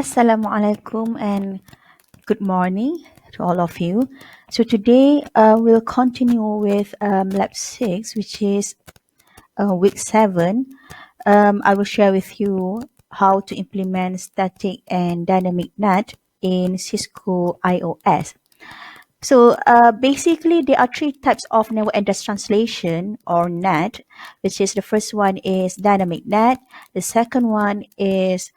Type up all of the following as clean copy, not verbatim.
Assalamualaikum and good morning to all of you. So today we'll continue with lab 6, which is week 7. I will share with you how to implement static and dynamic NAT in Cisco iOS. So basically there are three types of network address translation or NAT, which is the first one is dynamic NAT, the second one is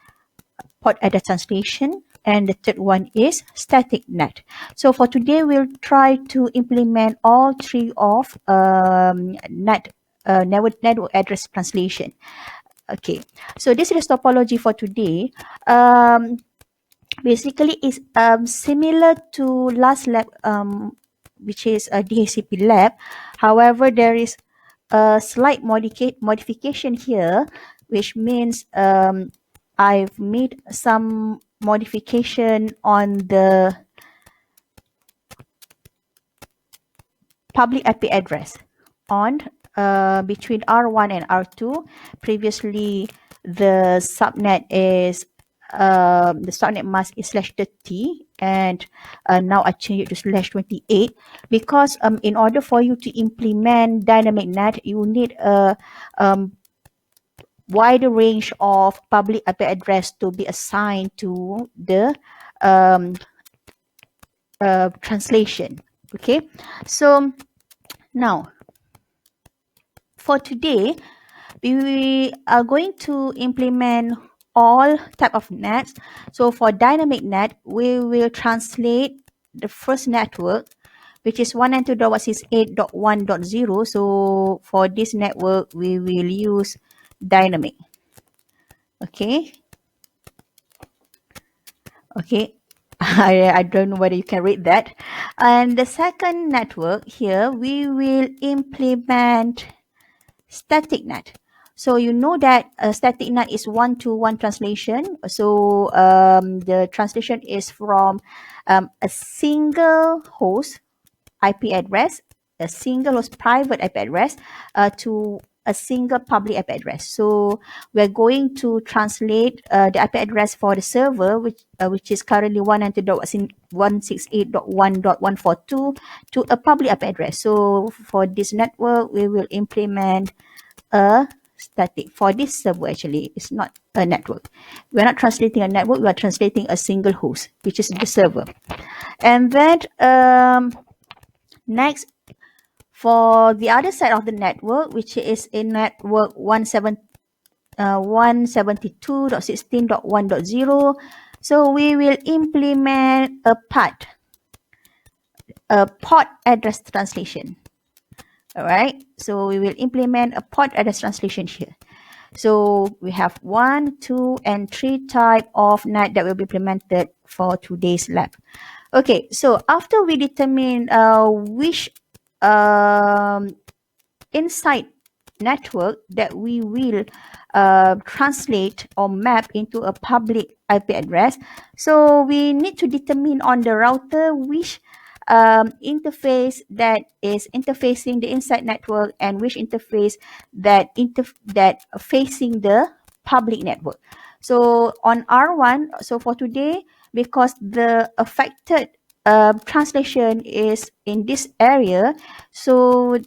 port address translation, and the third one is static NAT. So for today, we'll try to implement all three of NAT, network address translation. Okay, so this is the topology for today. Basically, it's similar to last lab, which is a DHCP lab. However, there is a slight modification here, which means I've made some modification on the public IP address on between R1 and R2. Previously, the subnet is the subnet mask is /30, and now I change it to /28 because in order for you to implement dynamic NAT, you need a wider range of public IP address to be assigned to the translation. Okay, so now for today we are going to implement all type of NATs. So for dynamic NAT, we will translate the first network, which is 192.168.1.0. So for this network, we will use dynamic. Okay. I don't know whether you can read that. And the second network here, we will implement static NAT. So you know that static NAT is one-to-one translation. So the translation is from a single host IP address, a single host private IP address to a single public IP address. So we're going to translate the IP address for the server, which is currently 192.168.1.142 to a public IP address. So for this network, we will implement a static. For this server, actually, it's not a network. We're not translating a network, we are translating a single host, which is the server. And then next, for the other side of the network, which is in network 172.16.1.0, so we will implement a port address translation. All right, so we will implement a port address translation here. So we have 1, 2, and 3 type of NAT that will be implemented for today's lab. Okay, so after we determine which inside network that we will translate or map into a public IP address, so we need to determine on the router which interface that is interfacing the inside network and which interface that facing the public network. So on R1, so for today, because the affected translation is in this area, so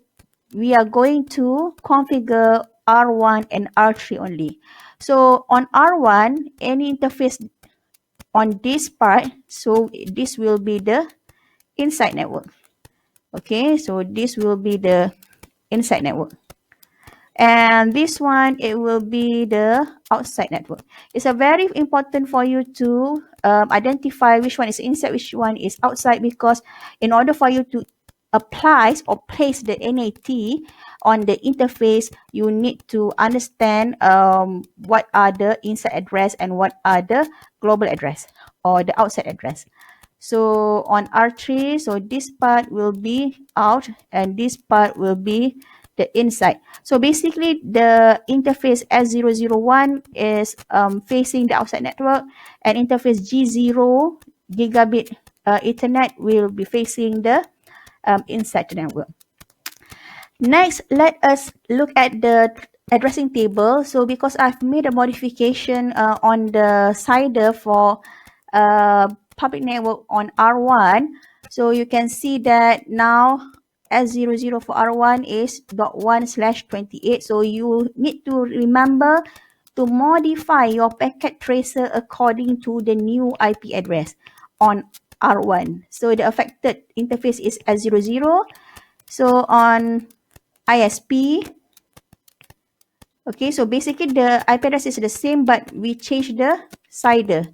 we are going to configure R1 and R3 only. So on R1, any interface on this part, so this will be the inside network. Okay, so this will be the inside network. And this one, it will be the outside network. It's a very important for you to identify which one is inside, which one is outside, because in order for you to apply or place the NAT on the interface, you need to understand what are the inside address and what are the global address or the outside address. So on R3, so this part will be out and this part will be the inside. So basically the interface S001 is facing the outside network, and interface G0 gigabit Ethernet will be facing the inside the network. Next, let us look at the addressing table. So because I've made a modification on the CIDR for public network on R1, so you can see that now S00 for R1 is .1/28. So you need to remember to modify your packet tracer according to the new IP address on R1. So the affected interface is S00. So on ISP, okay, so basically the IP address is the same, but we change the CIDR,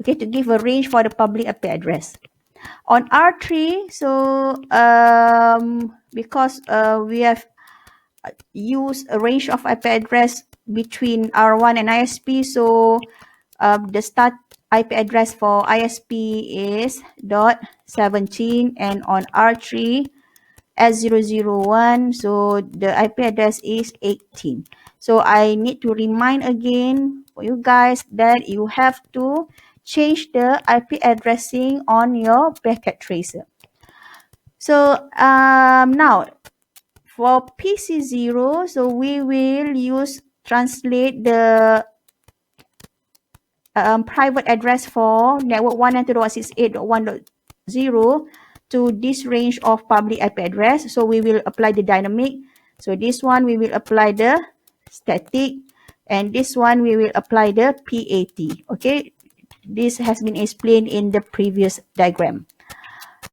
okay, to give a range for the public IP address. On R3, so because we have used a range of IP address between R1 and ISP, so the start IP address for ISP is .17, and on R3 S001, so the IP address is 18. So I need to remind again for you guys that you have to change the IP addressing on your packet tracer. So now for PC0, so we will use translate the private address for network 192.168.1.0 to this range of public IP address. So we will apply the dynamic. So this one we will apply the static, and this one we will apply the PAT. Okay, this has been explained in the previous diagram.